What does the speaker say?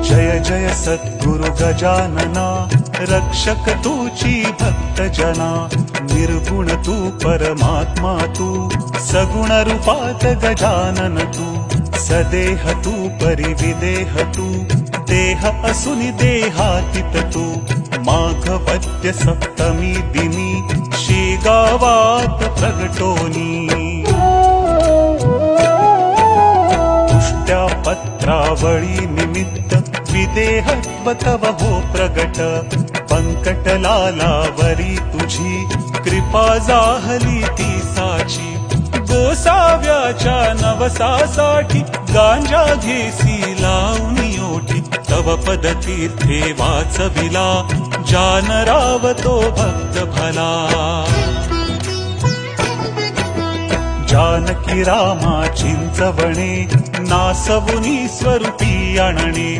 जय जय सद्गुरु गजानना, रक्षक तूची भक्त जना। निर्गुण तू परमात्मा तू, सगुण रूपात गजानन तू। सदेह तू परिविदेह तू, देह असुनि देहातीत तू। माघ वद्य सप्तमी दिनी, शेगावात प्रगटोनी। पुष्ट्या पत्रावळी निमित्त, विदेहत्व तव हो प्रगट। पंकटलालावरी तुझी, कृपा जाहली ती साची। गोसाव्याच्या नवसासाठी, गांजा घेसी लावणी ओठी। तव पद तीर्थे वाचविला, जानराव तो भक्त भला। जानकी रामा चिंचवणे, नासवुनी स्वरूपी आणणे।